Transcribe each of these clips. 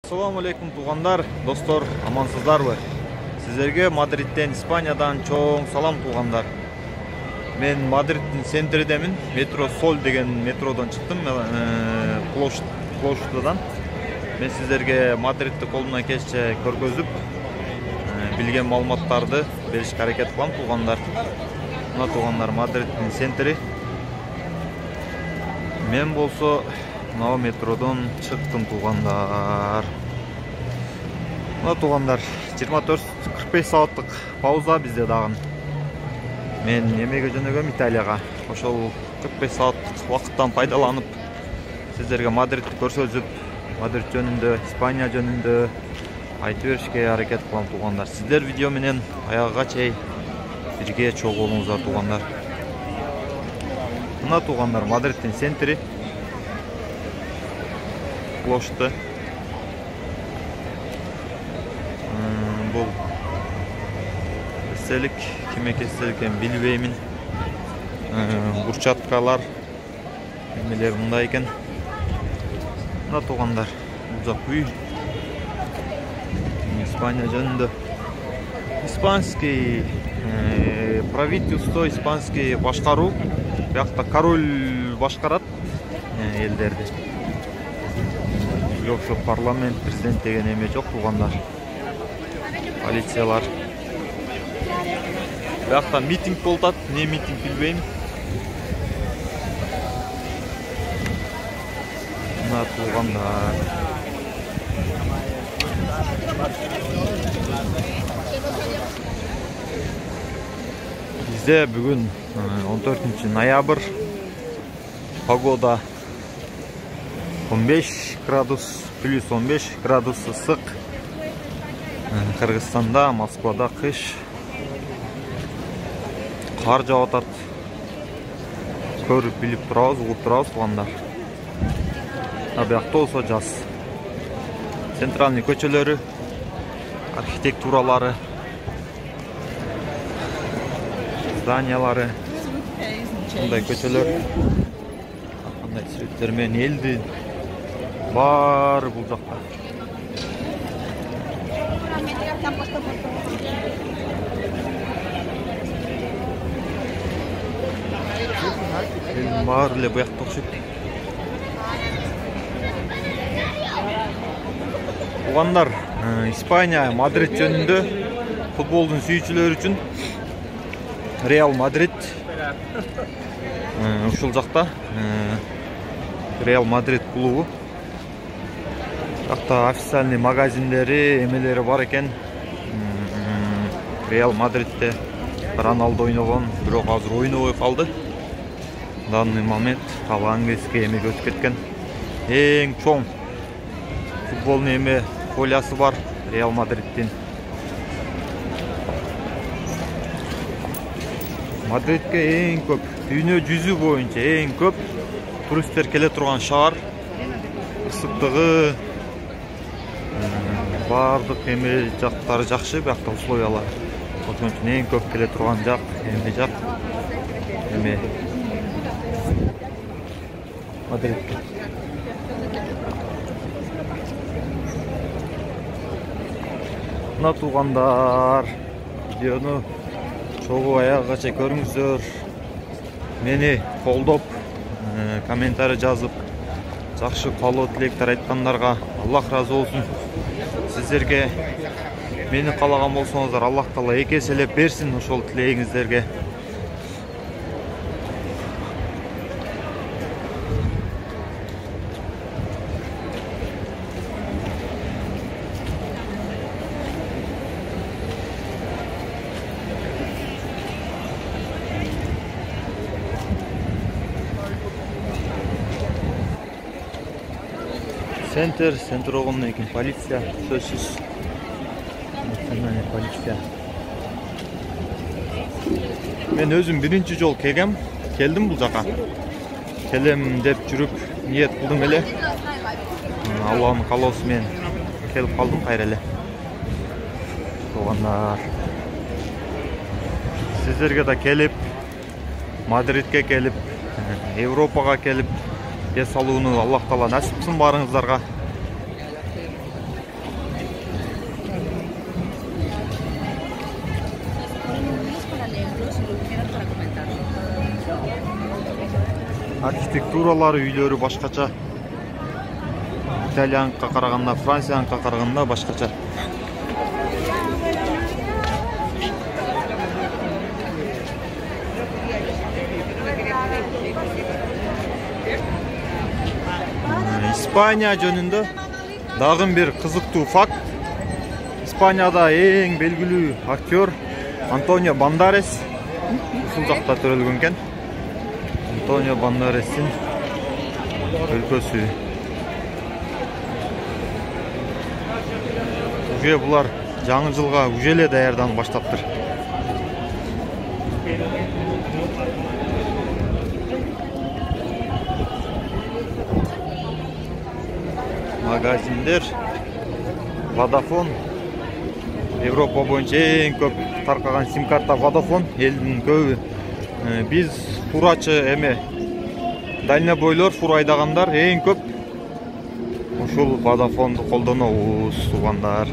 Assalamu alaikum туғандар, достор, амансыздарбы? Сіздерге Мадридтен, Испаниядан чоң салам туғандар. Мен Мадридтің центридемін, метро Сол деген метродан шықтым, площадьдан. Мен сіздерге Мадридті қолымнан келгенше көргөзүп, билген маалыматтарды беришке аракет кылам туғандар. Мына туғандар Мадридтің центри. Мен болсо мына метродон чыктым туғандар. Мына туғандар 24-45 сааттык пауза бизде дагы. Мен эмеге жөнөгөм Италияга. Ошол 45 сааттык убакыттан пайдаланып сиздерге Мадридти көрсөтүп, Мадрид жөнүндө, Испания жөнүндө айтып беришке аракет кылам туғандар. Сиздер видео менен аягыга чейин бирге чогулуңуздар туғандар. Мына туғандар Мадридтин центри. Площадь. Бул эстелик, киме эстелик экенин билбеймин. Бурчаткалар эмелер мындай экен. Мына туғандар, бул жак үй. Испания жөнүндө. Испанский правительство, испанский башкаруу. Биякта король башкарат элдерди. Жокшо парламент, президент деген эме жок туғандар. Полициялар. Биякта митинг болуп атат, не митинг билбейм. Мына туғандар. Бизде бүгүн 14 ноябрь. Погода 15 градус, плюс 15 градус ысык. Кыргызстанда, Москвада кыш. Кар жаап атат. Көрүп билип турабыз, угуп турабыз туғандар. Биякта болсо жаз. Центральный көчөлөрү, архитектуралары, зданиялары, мындай көчөлөр. Кандай светтер менен элди бар бул жакта. Бар эле буякта окшойт. Туғандар, Испания, Мадрид жөнүндө футболдун сүйүүчүлөр үчүн Реал Мадрид ушул жакта Реал Мадрид клубу. Жакта официальный магазиндери, эмелери бар экен. Реал Мадридте Роналдо ойногон, бирок азыр ойнобой калды. Данный момент ал английский эмеге өтүп кеткен. Эң чоң футболный эме полясы бар Реал Мадридтин. Мадридке эң көп, дүйнө жүзү боюнча эң көп туристтер келе турган шаар. Ысыктыгы, бардык эме жактары жакшы, биякта условиялар. Ошон үчүн эң көп келе турган жак, эми жак эме Мадридке. Мына туғандар, видеону чогуу аягыгача көрүңүздөр. Мени колдоп, комментарий жазып, жакшы каалоо тилектер айткандарга Аллах разы болсун. Сиздерге мени каалаган болсоңуздар, Аллах Таала эки эселеп берсин ошол тилегиңиздерге. Центр огоннан кийин полиция, сөзсүз. Национальный полиция. Мен өзүм биринчи жол келдим бул жака. Келем деп жүрүп ниет кылдым эле. Алланын каалоосу менен келип калдым кайра эле. Туғандар. Сиздерге да келип, Мадридке келип, Европага келип эс алууну Аллах Таала насип кылсын барыңыздарга. архитектуралары, үйлөрү башкача. Италиянга караганда, Франциянга караганда башкача. Испания жөнүндө дагы бир кызыктуу факт. Испанияда эң белгилүү актер Антонио Бандарес ушул жакта төрөлгөн экен. Антонио Бандарестин өлкөсү. Уже булар жаңы жылга уже эле даярданып баштаптыр. Магазиндер, Vodafone, Европа боюнча эң көп таркаган сим-карта Vodafone, элдин көбү. Биз фурачы эме дальнобойлор, фура айдагандар эң көп ушул Vodafone'ду колдонобуз туугандар.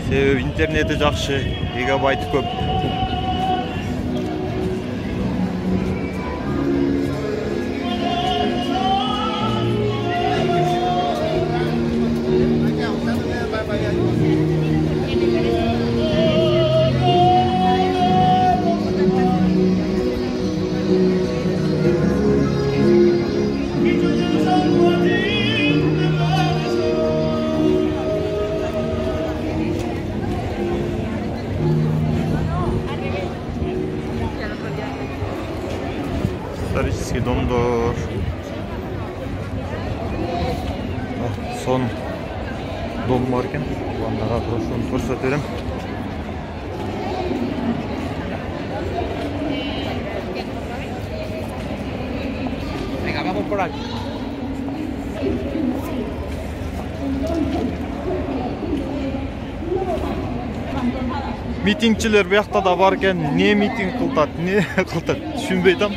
Себеби интернети жакшы, гигабайт көп. Исторический домдор. Сон дом бар экен. Андага ошону көрсөтөрөм. Venga, vamos por aquí. Митингчилер буякта да бар экен. Не митинг кылтат, не кылтат түшүнбөй атам.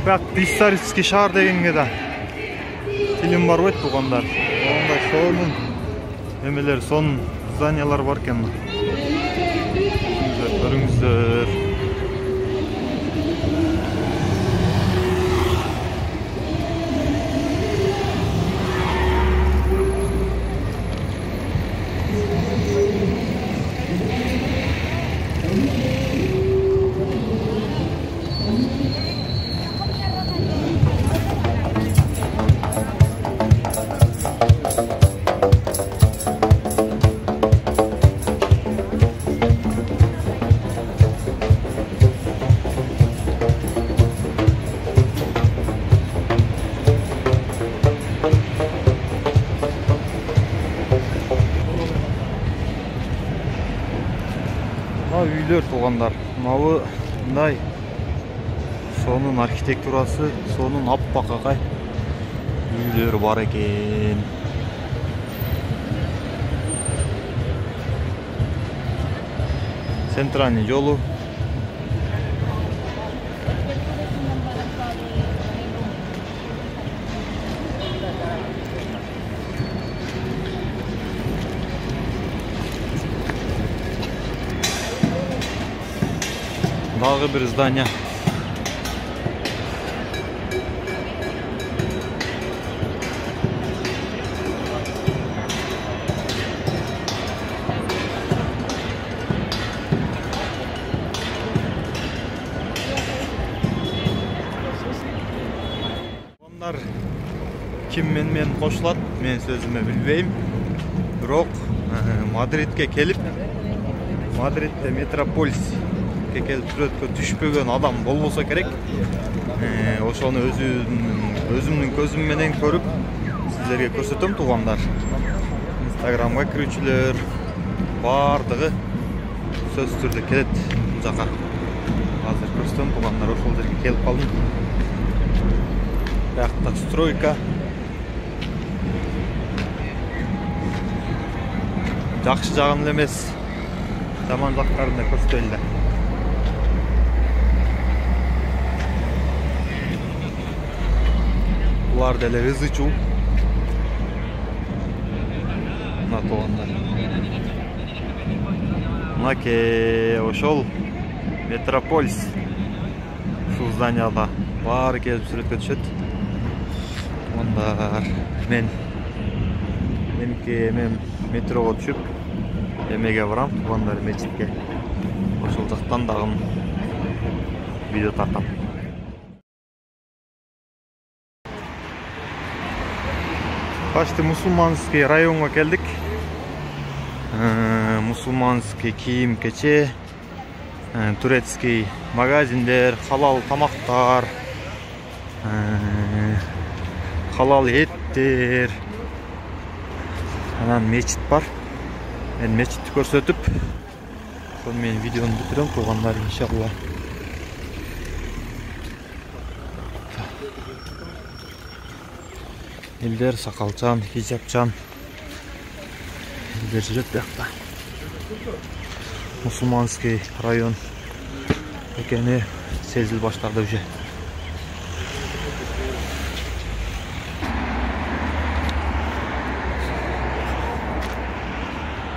Бак исторический шаар дегенге да фильм бар бет туугандар. Онда сонун эмелер, сонун зданиялар бар экен. Көрүңүздөр. Үйлөр туугандар. Мынабы мындай сонун архитектурасы, сонун аппак акай үйлөр бар экен. Центральный жолу. Дагы бир здание. Onlar kim men кошулат, мен сөзүмө билбейм. Бирок Мадридке келип, Мадридде Метрополис келип сүрөткө түшпөгөн адам болбосо керек. Ошону өзүмдүн көзүм менен көрүп сиздерге көрсөтөм туугандар. Инстаграмга кирүүчүлөр бардыгы сөзсүз түрдө келет бул жака. Азыр көрсөтөм туугандар, ошол жерге келип калдым. Бакта стройка. Жакшы жагын эле эмес. Жаман жактарын да көрсөтөлү. бар деле ызы чуу. Мына туугандар. Мынаке ошол Метрополис. Ушул зданияда баары келип сүрөткө түшөт. Туугандар, мен метрого түшүп эмеге барам, туугандар, мечитке. Ошол жактан дагы видео тартам. Почти мусулманский районго келдик. Мусулманский кийим кече, турецкий магазиндер, халал тамактар, халал эттер. Анан мечит бар. Мен мечитти көрсөтүп, ошол менен видеону бүтүрөм, туугандар, иншалла. Элдер сакалчан, хижапчан. Элдер жүрөт биякта. Мусулманский район экени сезил баштады уже.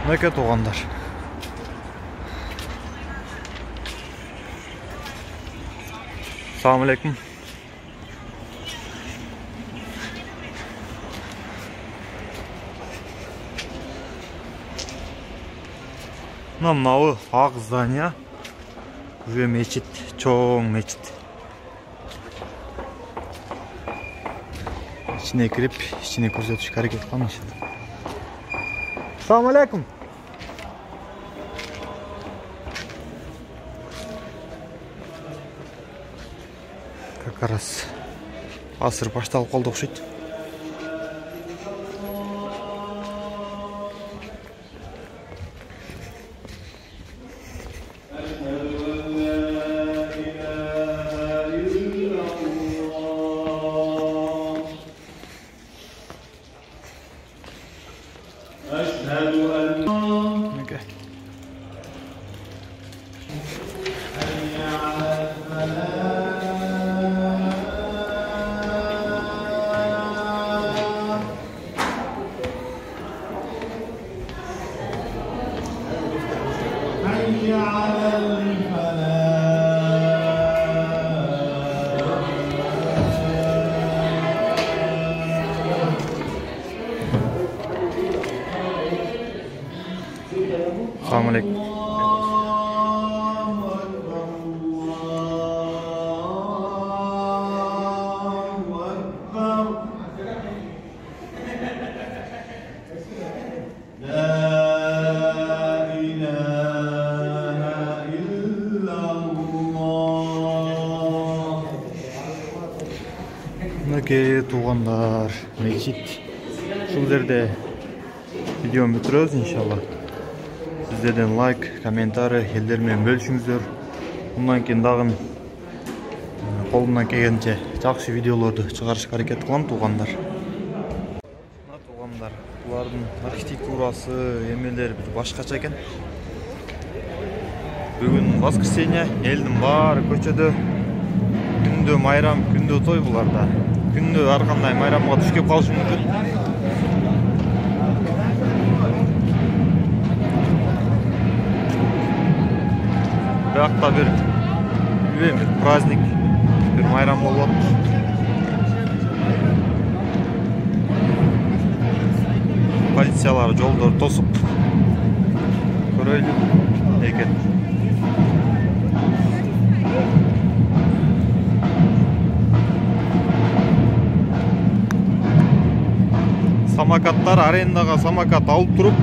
Мынакей туугандар. Assalamu alaikum. Мынау ак здания. Уже мечит, чоң мечит. İçine kirip, içine көрсөтүшкө аракет кылам. Assalamu alaikum. Как раз асыр башталып калды окшойт. Assalamu alaikum. Мынакей туугандар, мечит. Ушул жерде видеону бүтүрөбүз иншалла. Sizlerden like, комментарий, елдер менен бөлүшүңүздөр. Мындан кийин дагы колумдан келгенче жакшы видеолорду чыгарышка аракет кылам, туугандар. Мына туугандар, булардын архитектурасы, эмелери бир башкача экен. Бүгүн воскресенье, элдин баары көчөдө. Күндө майрам, күндө той буларда. Күндө ар кандай майрамга туш кеп калышы мүмкүн. Биякта бир праздник, бир майрам болот. Полициялар жолдорду тосуп көрөйлү экен. Самокаттар арендага самокат алып туруп,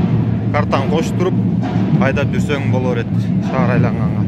картаны коштуруп, айдап жүрсөң болор эт шаар айланганга.